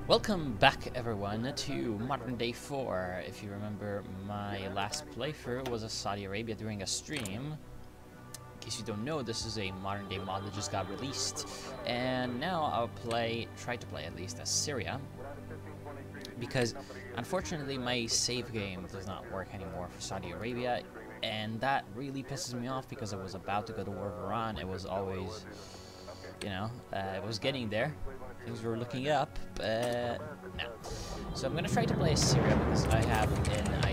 Welcome back everyone to Modern Day 4. If you remember, my last playthrough was of Saudi Arabia during a stream. In case you don't know, this is a Modern Day mod that just got released. And now I'll try to play at least as Syria. Because unfortunately my save game does not work anymore for Saudi Arabia. And that really pisses me off because I was about to go to war with Iran. It was always, you know, it was getting there. Things were looking up, but no. So I'm going to try to play as Syria because I have an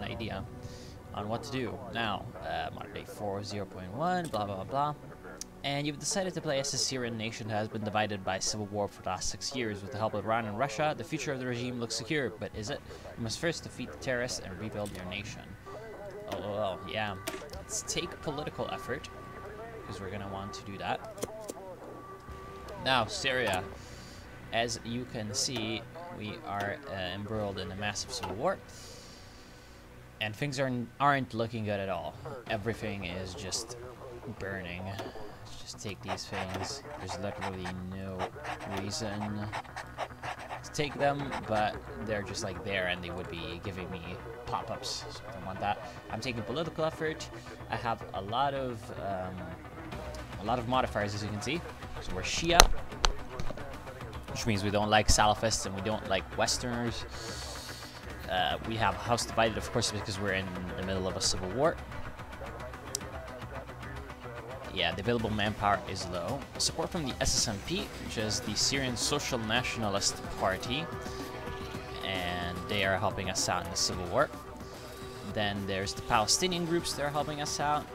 idea. On what to do. Now, Modern Day 4 0.1, blah blah blah. And you've decided to play as a Syrian nation that has been divided by civil war for the last 6 years. With the help of Iran and Russia, the future of the regime looks secure, but is it? You must first defeat the terrorists and rebuild your nation. Oh, well, yeah. Let's take political effort, because we're going to want to do that. Now, Syria. As you can see, we are embroiled in a massive civil war. And things aren't looking good at all. Everything is just burning. Let's just take these things. There's literally no reason to take them, but they're just like there and they would be giving me pop-ups, so I don't want that. I'm taking political effort. I have a lot of modifiers, as you can see. So we're Shia, which means we don't like Salafists and we don't like Westerners. We have House Divided, of course, because we're in the middle of a civil war. Yeah, the available manpower is low. Support from the SSMP, which is the Syrian Social Nationalist Party, and they are helping us out in the civil war. Then there's the Palestinian groups that are helping us out.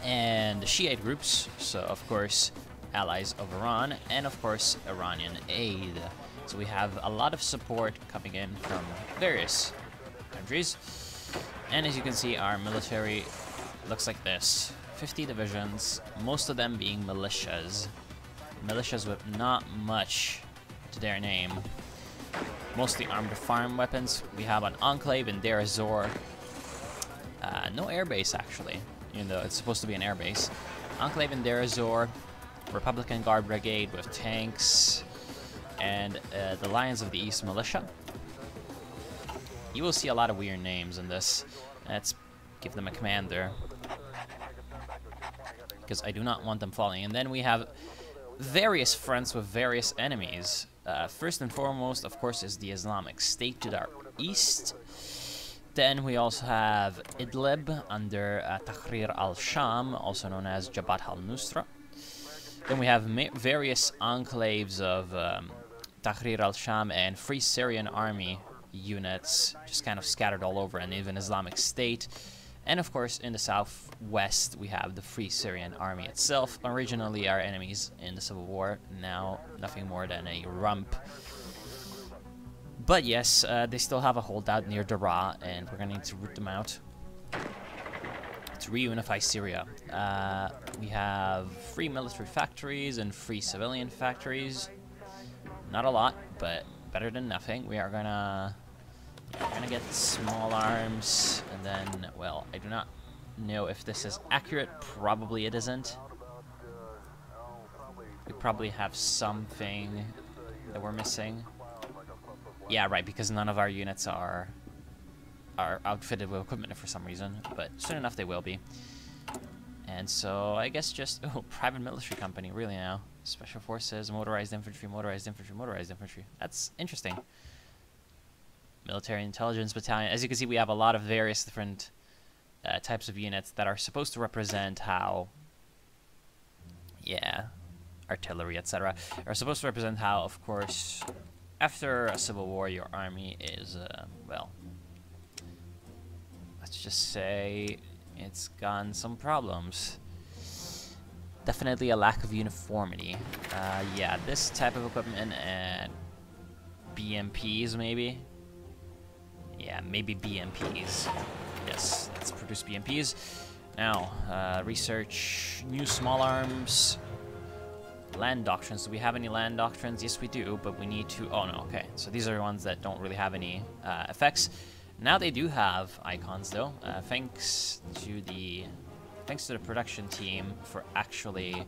And the Shiite groups, so of course allies of Iran, and of course Iranian aid. So we have a lot of support coming in from various countries. And as you can see, our military looks like this. 50 divisions, most of them being militias. Militias with not much to their name. Mostly armed farm weapons. We have an enclave in Deir ez-Zor. No airbase actually, even though it's supposed to be an airbase. Enclave in Deir ez-Zor, Republican Guard Brigade with tanks, and the Lions of the East Militia. You will see a lot of weird names in this. Let's give them a commander, because I do not want them falling. And then we have various fronts with various enemies. First and foremost, of course, is the Islamic State to our east. Then we also have Idlib under Tahrir al-Sham, also known as Jabhat al-Nusra. Then we have various enclaves of Tahrir al-Sham and Free Syrian Army units, just kind of scattered all over, and even Islamic State. And of course, in the southwest, we have the Free Syrian Army itself. Originally our enemies in the Civil War, now nothing more than a rump. But yes, they still have a holdout near Daraa, and we're going to need to root them out to reunify Syria. We have free military factories and free civilian factories. Not a lot, but better than nothing. We are gonna get small arms, and then, well, I do not know if this is accurate. Probably it isn't. We probably have something that we're missing. Yeah, right, because none of our units are outfitted with equipment for some reason, but soon enough they will be. And so I guess just private military company, really now. Special forces, motorized infantry, motorized infantry, motorized infantry. That's interesting. Military intelligence battalion. As you can see, we have a lot of various different types of units that are supposed to represent how, yeah, artillery, etc. are supposed to represent how, of course, after a civil war, your army is, well, let's just say it's gotten some problems. Definitely a lack of uniformity. Yeah, this type of equipment and BMPs maybe. Yeah, maybe BMPs. Yes, let's produce BMPs. Now, research new small arms. Land doctrines. Do we have any land doctrines? Yes, we do, but we need to... Oh, no, okay. So these are the ones that don't really have any effects. Now they do have icons, though, thanks to the production team for actually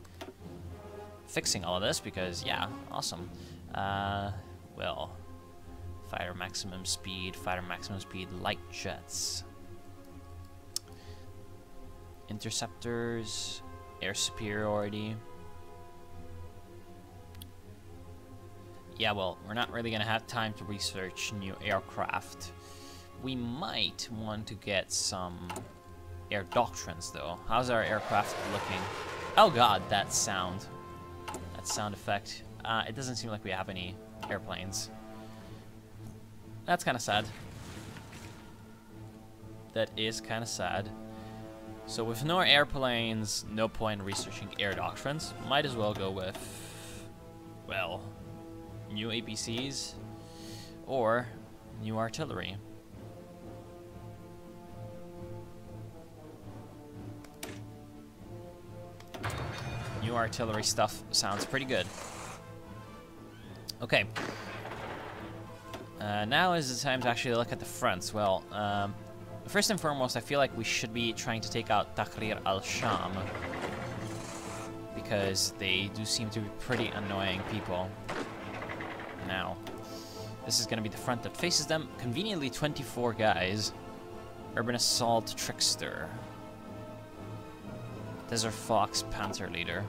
fixing all of this because, yeah, awesome. Well, fighter maximum speed, light jets. Interceptors, air superiority. Yeah, well, we're not really gonna have time to research new aircraft. We might want to get some air doctrines, though. How's our aircraft looking? Oh god, that sound effect. It doesn't seem like we have any airplanes. That's kind of sad. That is kind of sad. So with no airplanes, no point researching air doctrines. Might as well go with, well, new APCs or new artillery. New artillery stuff sounds pretty good. Okay. Now is the time to actually look at the fronts. Well, first and foremost, I feel like we should be trying to take out Tahrir al-Sham, because they do seem to be pretty annoying people. Now, this is going to be the front that faces them. Conveniently 24 guys. Urban Assault Trickster. Desert Fox Panther Leader.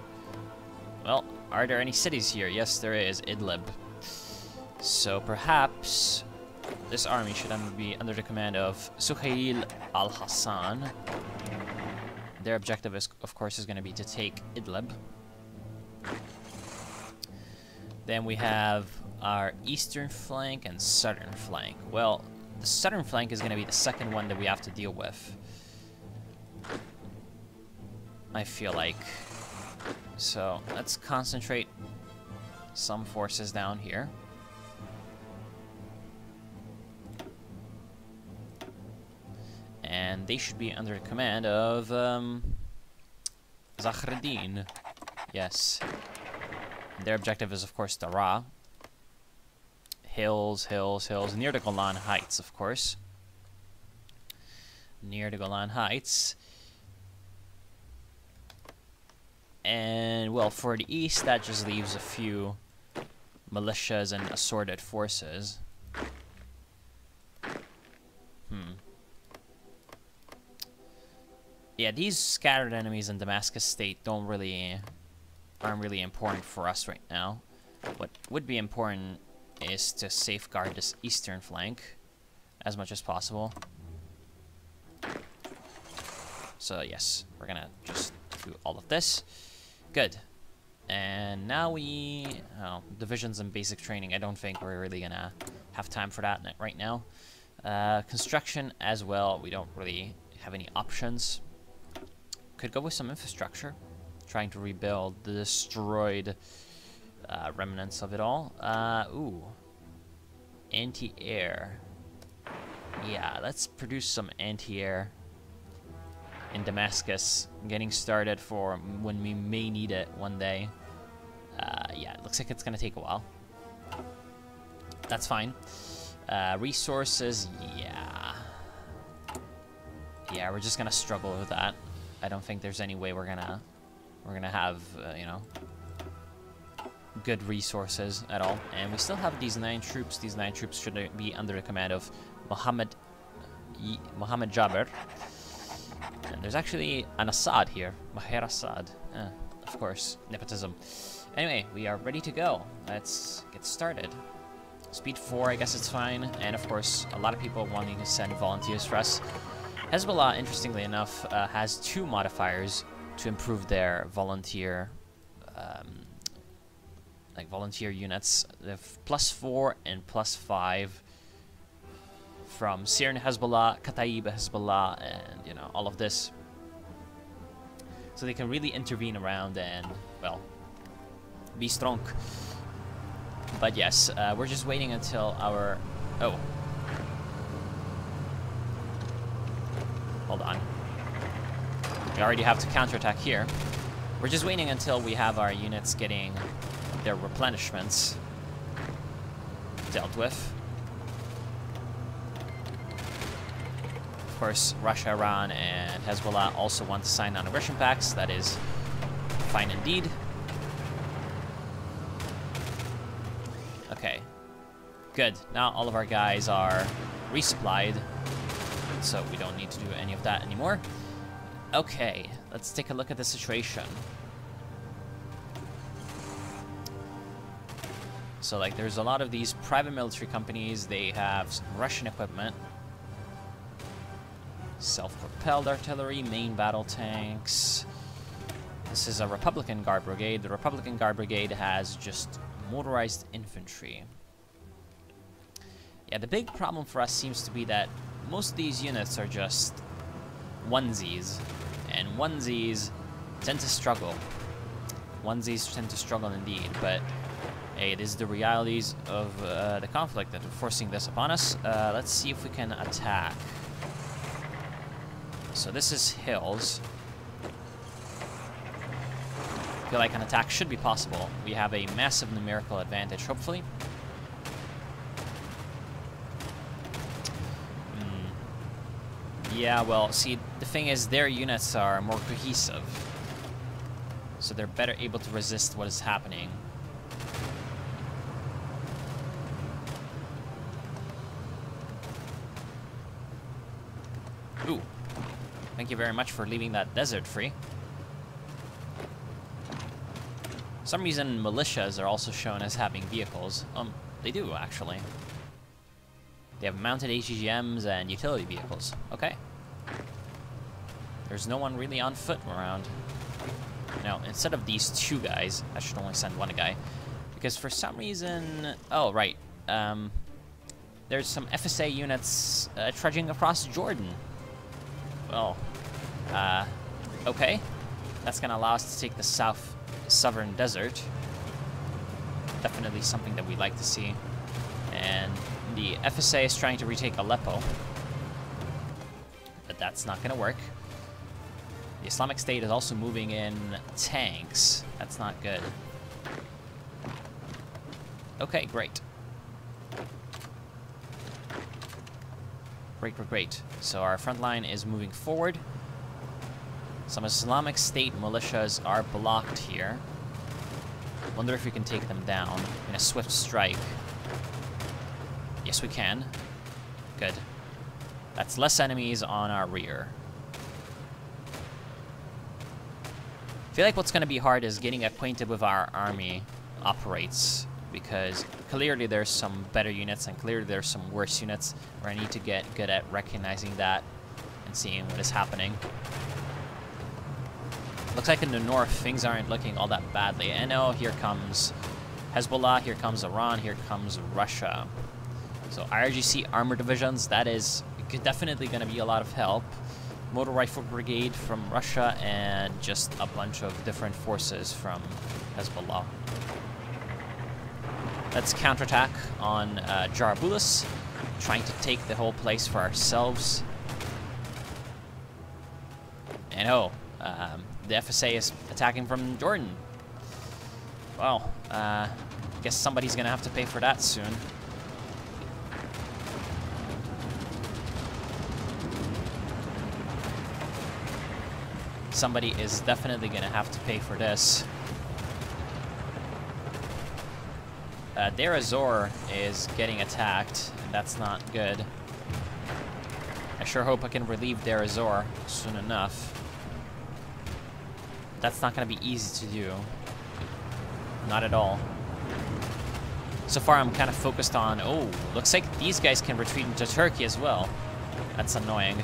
Well, are there any cities here? Yes, there is. Idlib. So perhaps this army should be under the command of Suhail al-Hassan. Their objective, is, of course, is going to be to take Idlib. Then we have our eastern flank and southern flank. Well, the southern flank is going to be the second one that we have to deal with, I feel like. So let's concentrate some forces down here. And they should be under the command of Zakhreddin. Yes. And their objective is, of course, Daraa. Hills, hills, hills. Near the Golan Heights, of course. Near the Golan Heights. And, well, for the east, that just leaves a few militias and assorted forces. Yeah, these scattered enemies in Damascus State aren't really important for us right now. What would be important is to safeguard this eastern flank as much as possible. So yes, we're gonna just do all of this. Good. And now divisions and basic training. I don't think we're really gonna have time for that right now. Construction as well. We don't really have any options. Could go with some infrastructure, trying to rebuild the destroyed remnants of it all. Ooh, anti-air. Yeah, let's produce some anti-air in Damascus, getting started for when we may need it one day. Yeah, it looks like it's gonna take a while. That's fine. Resources, yeah. Yeah, we're just gonna struggle with that. I don't think there's any way we're gonna have you know, good resources at all. And we still have these 9 troops. These 9 troops should be under the command of Mohammed Jabir. And there's actually an Assad here, Maher Assad. Of course, nepotism. Anyway, we are ready to go. Let's get started. Speed 4, I guess it's fine. And of course, a lot of people wanting to send volunteers for us. Hezbollah, interestingly enough, has 2 modifiers to improve their volunteer, volunteer units. They have +4 and +5 from Syrian Hezbollah, Kataib Hezbollah, and you know, all of this. So they can really intervene around and, well, be strong. But yes, we're just waiting until our... Oh. Hold on. We already have to counterattack here. We're just waiting until we have our units getting their replenishments dealt with. Of course, Russia, Iran, and Hezbollah also want to sign non-aggression pacts. That is fine indeed. Okay. Good. Now all of our guys are resupplied, so we don't need to do any of that anymore. Okay, let's take a look at the situation. So, like, there's a lot of these private military companies. They have some Russian equipment. Self-propelled artillery, main battle tanks. This is a Republican Guard Brigade. The Republican Guard Brigade has just motorized infantry. Yeah, the big problem for us seems to be that most of these units are just onesies. And onesies tend to struggle. Onesies tend to struggle indeed, but hey, it is the realities of the conflict that are forcing this upon us. Let's see if we can attack. So this is hills. I feel like an attack should be possible. We have a massive numerical advantage, hopefully. Yeah, well, see, the thing is, their units are more cohesive. So they're better able to resist what is happening. Ooh. Thank you very much for leaving that desert free. For some reason, militias are also shown as having vehicles. They do, actually. They have mounted AGMs and utility vehicles. Okay. There's no one really on foot around. Now, instead of these two guys, I should only send one guy. Because for some reason... Oh, right. There's some FSA units trudging across Jordan. Well, okay. That's going to allow us to take the southern desert. Definitely something that we'd like to see. And the FSA is trying to retake Aleppo. But that's not going to work. The Islamic State is also moving in tanks. That's not good. Okay, great. Great. So our front line is moving forward. Some Islamic State militias are blocked here. Wonder if we can take them down in a swift strike. Yes, we can. Good. That's less enemies on our rear. I feel like what's going to be hard is getting acquainted with our army operates, because clearly there's some better units and clearly there's some worse units, where I need to get good at recognizing that and seeing what is happening. Looks like in the north, things aren't looking all that badly. I know, here comes Hezbollah, here comes Iran, here comes Russia. So IRGC armor divisions, that is definitely going to be a lot of help. Motor Rifle Brigade from Russia, and just a bunch of different forces from Hezbollah. Let's counterattack on Jarablus, trying to take the whole place for ourselves. And the FSA is attacking from Jordan. Well, guess somebody's gonna have to pay for that soon. Somebody is definitely gonna have to pay for this. Deir ez-Zor is getting attacked, and that's not good. I sure hope I can relieve Deir ez-Zor soon enough. That's not going to be easy to do. Not at all. So far, I'm kind of focused on... Oh, looks like these guys can retreat into Turkey as well. That's annoying.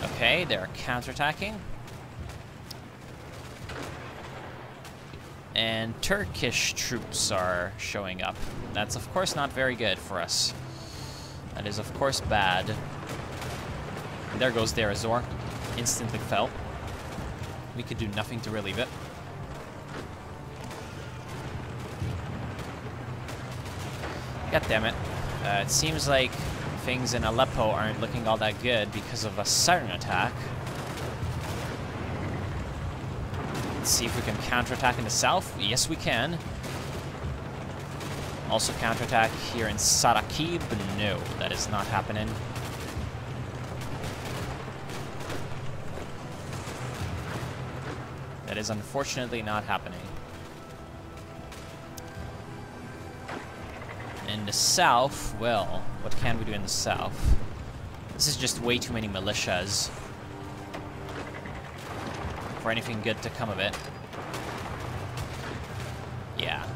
Okay, they're counterattacking. And Turkish troops are showing up. That's, of course, not very good for us. That is, of course, bad. And there goes Deir ez-Zor. Instantly fell. We could do nothing to relieve it. God damn it. It seems like things in Aleppo aren't looking all that good because of a Syrian attack. Let's see if we can counterattack in the south. Yes, we can. Also counterattack here in Sarakib. No, that is not happening. That is unfortunately not happening. In the south, well, what can we do in the south? This is just way too many militias for anything good to come of it. Yeah.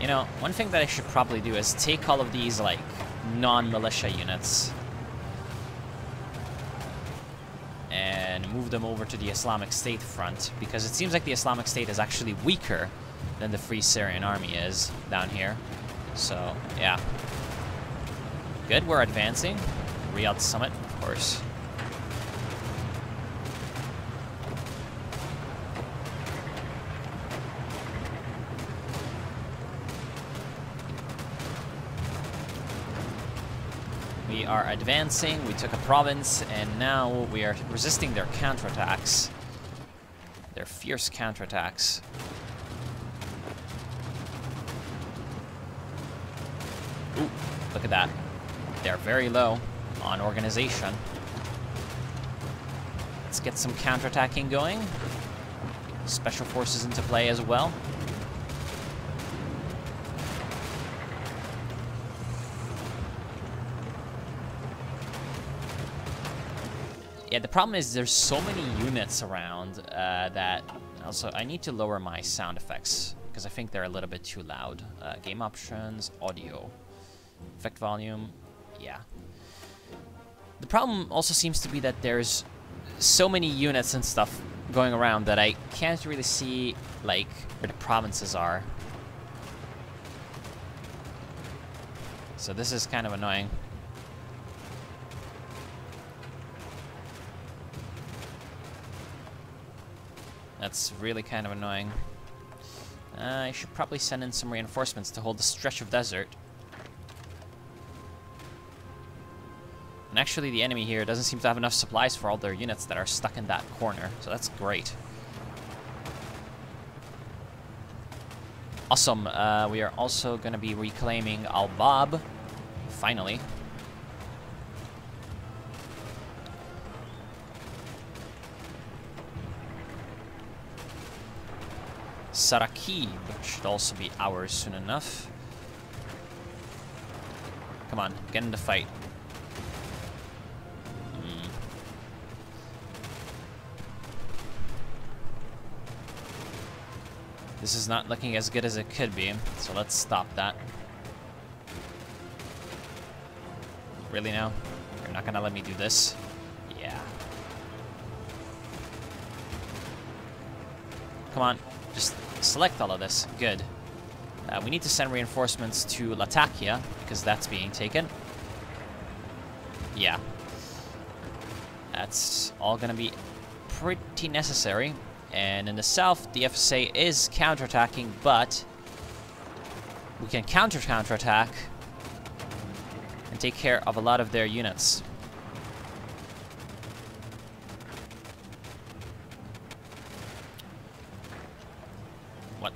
You know, one thing that I should probably do is take all of these, like, non-militia units and move them over to the Islamic State front, because it seems like the Islamic State is actually weaker than the Free Syrian Army is down here. So, yeah. Good, we're advancing. Riyadh Summit, of course. We are advancing, we took a province, and now we are resisting their counterattacks. Their fierce counterattacks. Ooh, look at that. They're very low on organization. Let's get some counterattacking going. Special forces into play as well. Yeah, the problem is there's so many units around that... Also, I need to lower my sound effects, because I think they're a little bit too loud. Game options, audio. Effect volume, yeah. The problem also seems to be that there's so many units and stuff going around that I can't really see, like, where the provinces are. So this is kind of annoying. That's really kind of annoying. I should probably send in some reinforcements to hold the stretch of desert. And actually, the enemy here doesn't seem to have enough supplies for all their units that are stuck in that corner, so that's great. Awesome. We are also going to be reclaiming Al-Bab, finally. Sarakib should also be ours soon enough. Come on, get in the fight. This is not looking as good as it could be, so let's stop that. Really now? You're not gonna let me do this? Yeah. Come on, just select all of this. Good. We need to send reinforcements to Latakia, because that's being taken. Yeah. That's all gonna be pretty necessary. And in the south, the FSA is counterattacking, but we can counterattack and take care of a lot of their units.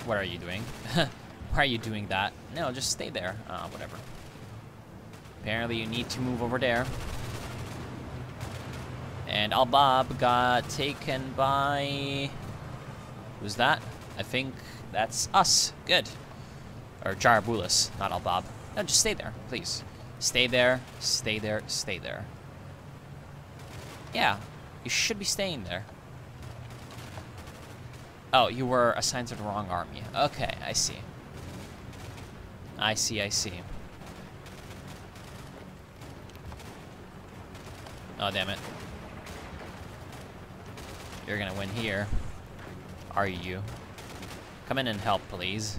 What are you doing? Why are you doing that? No, just stay there. Whatever. Apparently you need to move over there. And Al-Bab got taken by... Who's that? I think that's us. Good. Or Jarabulis, not Al-Bab. No, just stay there, please. Stay there, stay there, stay there. Yeah, you should be staying there. Oh, you were assigned to the wrong army. Okay, I see. I see, I see. Oh, damn it. You're gonna win here. Are you? Come in and help, please.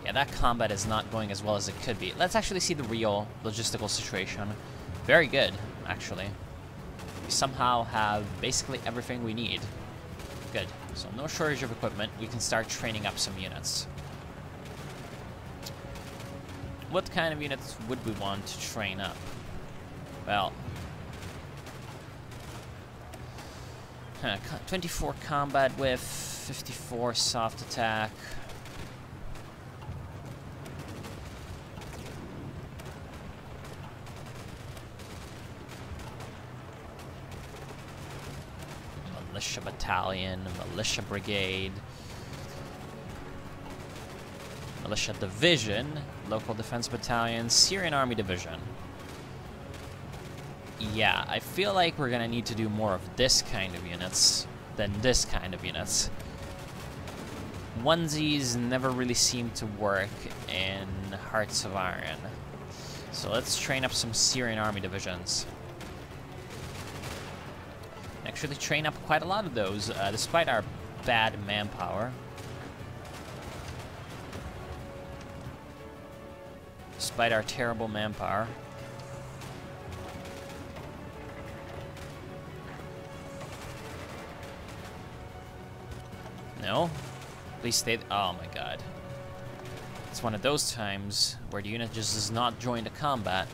Yeah, that combat is not going as well as it could be. Let's actually see the real logistical situation. Very good, actually. We somehow have basically everything we need. Good. So no shortage of equipment. We can start training up some units. What kind of units would we want to train up? Well... 24 combat with 54 soft attack. Militia Battalion, Militia Brigade, Militia Division, Local Defense Battalion, Syrian Army Division. Yeah, I feel like we're gonna need to do more of this kind of units than this kind of units. Onesies never really seem to work in Hearts of Iron. So let's train up some Syrian Army Divisions. Actually train up quite a lot of those, despite our bad manpower. Despite our terrible manpower. No? Please stay. Oh my god. It's one of those times where the unit just does not join the combat.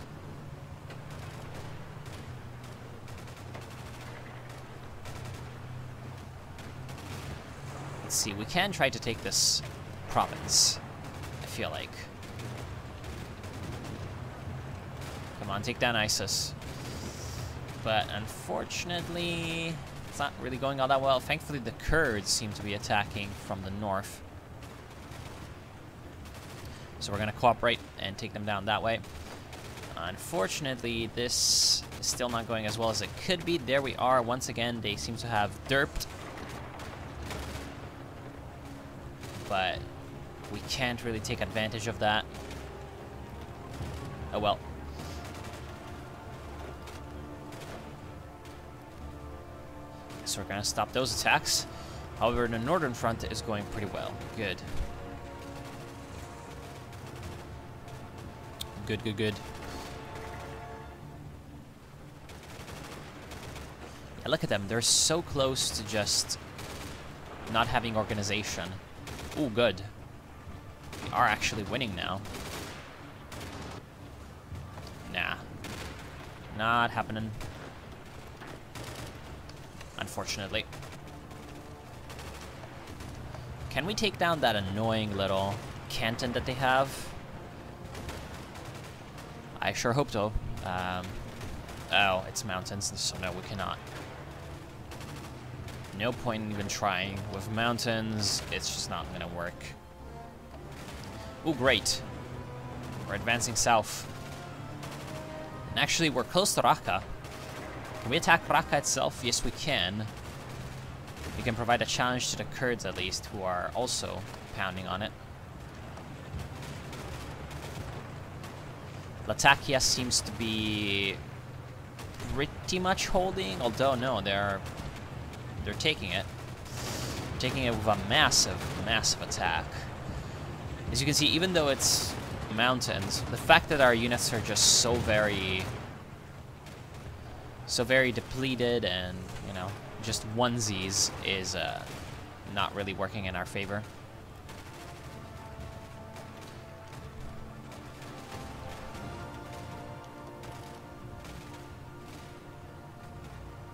Let's see, we can try to take this province, I feel like. Come on, take down ISIS. But unfortunately, it's not really going all that well. Thankfully, the Kurds seem to be attacking from the north. So we're going to cooperate and take them down that way. Unfortunately, this is still not going as well as it could be. There we are. Once again, they seem to have derped. But we can't really take advantage of that. Oh well. So we're going to stop those attacks. However, the northern front is going pretty well. Good. Good, good, good. Yeah, look at them. They're so close to just not having organization. Ooh, good. We are actually winning now. Nah. Not happening. Unfortunately. Can we take down that annoying little canton that they have? I sure hope so. Oh, it's mountains, so no, we cannot. No point in even trying. With mountains, it's just not gonna work. Ooh, great. We're advancing south. And actually, we're close to Raqqa. Can we attack Raqqa itself? Yes, we can. We can provide a challenge to the Kurds, at least, who are also pounding on it. Latakia seems to be pretty much holding, although no, they're taking it. They're taking it with a massive, massive attack. As you can see, even though it's mountains, the fact that our units are just so very depleted and, you know, just onesies is not really working in our favor.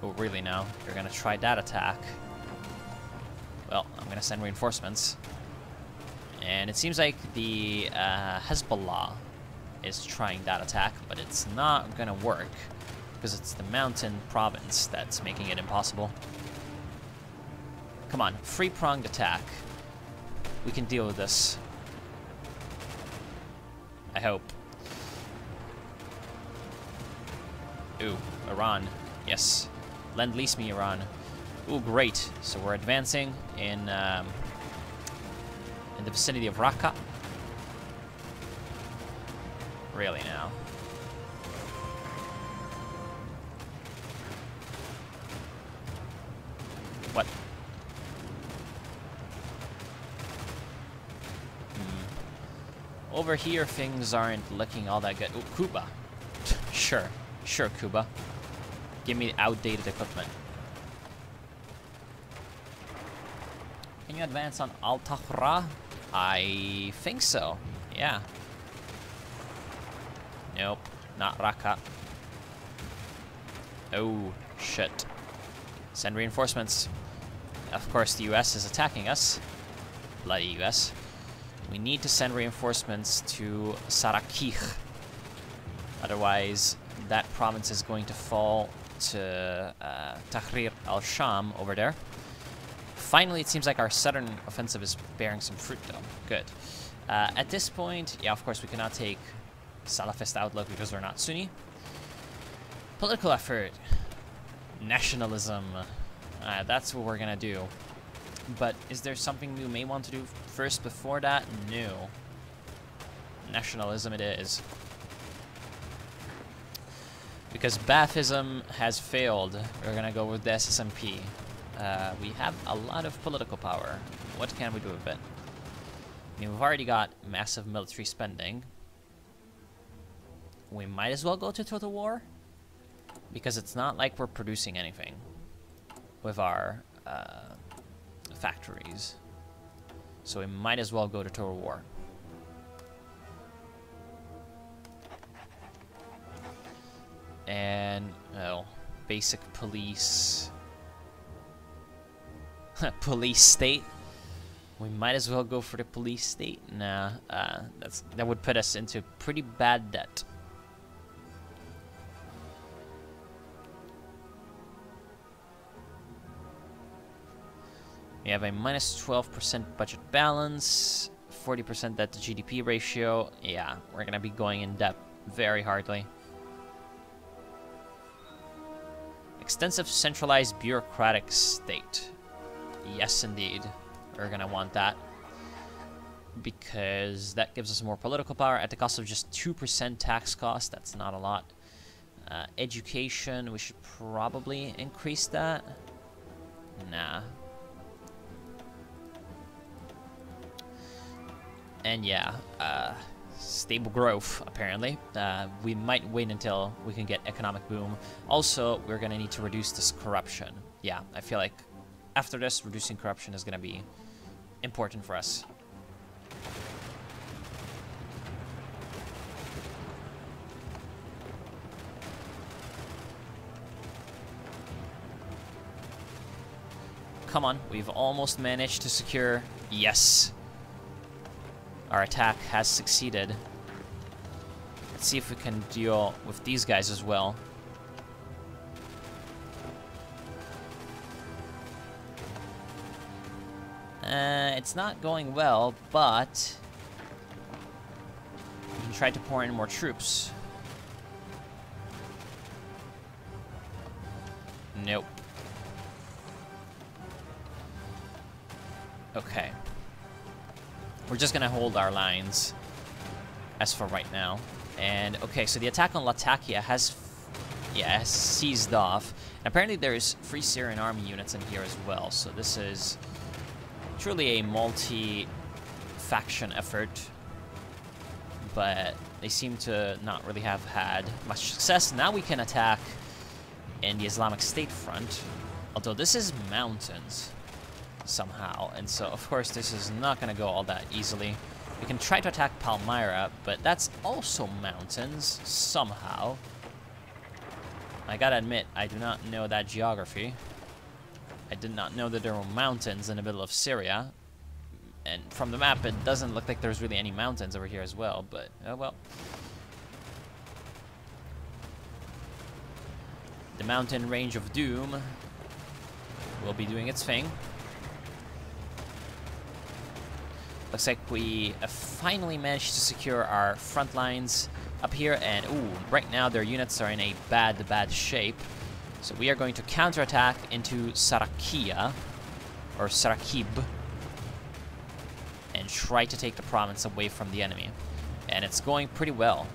Oh, really now? You're gonna try that attack? Well, I'm gonna send reinforcements. And it seems like the Hezbollah is trying that attack, but it's not gonna work because it's the mountain province that's making it impossible. Come on, three-pronged attack. We can deal with this. I hope. Ooh, Iran. Yes. Lend-lease me, Iran. Ooh, great. So we're advancing in the vicinity of Raqqa. Really now. What? Over here, things aren't looking all that good. Ooh, Cuba. Sure. Sure, Cuba. Give me outdated equipment. Can you advance on Al-Tahra? I think so. Yeah. Nope. Not Raqqa. Oh, shit. Send reinforcements. Of course, the US is attacking us. Bloody US. We need to send reinforcements to Sarakih. Otherwise, that province is going to fall to Tahrir al-Sham over there. Finally, it seems like our southern offensive is bearing some fruit, though. Good. At this point, yeah, of course, we cannot take Salafist outlook because we're not Sunni. Political effort. Nationalism. That's what we're going to do. But is there something we may want to do first before that? No. Nationalism it is. Because Baathism has failed, we're going to go with the SSMP. We have a lot of political power. What can we do with it? I mean, we've already got massive military spending. We might as well go to total war. Because it's not like we're producing anything with our factories. So we might as well go to total war. And, oh, basic police. Police state. We might as well go for the police state. Nah, that would put us into pretty bad debt. We have a minus 12% budget balance, 40% debt to GDP ratio. Yeah, we're gonna be going in debt very hardly. Extensive centralized bureaucratic state. Yes, indeed. We're gonna want that. Because that gives us more political power at the cost of just 2% tax cost. That's not a lot. Education, we should probably increase that. Nah. And yeah, stable growth, apparently. We might wait until we can get economic boom. Also, we're gonna need to reduce this corruption. Yeah, I feel like after this, reducing corruption is gonna be important for us. Come on, we've almost managed to secure, yes. Our attack has succeeded. Let's see if we can deal with these guys as well. It's not going well, but we can try to pour in more troops. Nope. Okay. We're just gonna hold our lines as for right now. And okay, so the attack on Latakia has seized off. And apparently there's Free Syrian Army units in here as well. So this is truly a multi-faction effort. But they seem to not really have had much success. Now we can attack in the Islamic State front. Although this is mountains somehow, and so of course this is not going to go all that easily. We can try to attack Palmyra, but that's also mountains somehow. I gotta admit, I do not know that geography. I did not know that there were mountains in the middle of Syria, and from the map it doesn't look like there's really any mountains over here as well, but oh well. The mountain range of doom will be doing its thing. Looks like we finally managed to secure our front lines up here, and ooh, right now their units are in a bad shape. So we are going to counterattack into Sarakia, or Sarakib, and try to take the province away from the enemy. And it's going pretty well.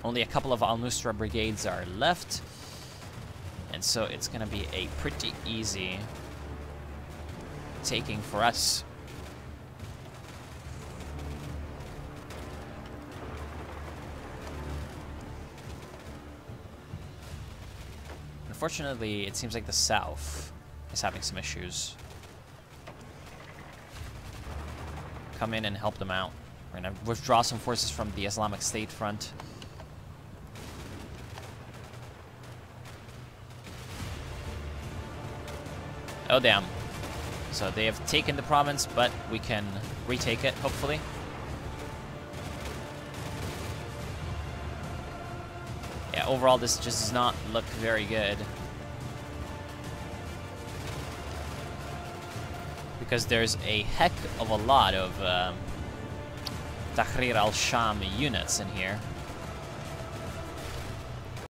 Only a couple of Al-Nusra brigades are left, and so it's going to be a pretty easy taking for us. Unfortunately, it seems like the south is having some issues. Come in and help them out. We're gonna withdraw some forces from the Islamic State front. Oh damn. So they have taken the province, but we can retake it, hopefully. Yeah, overall this just does not look very good. because there's a heck of a lot of Tahrir al-Sham units in here.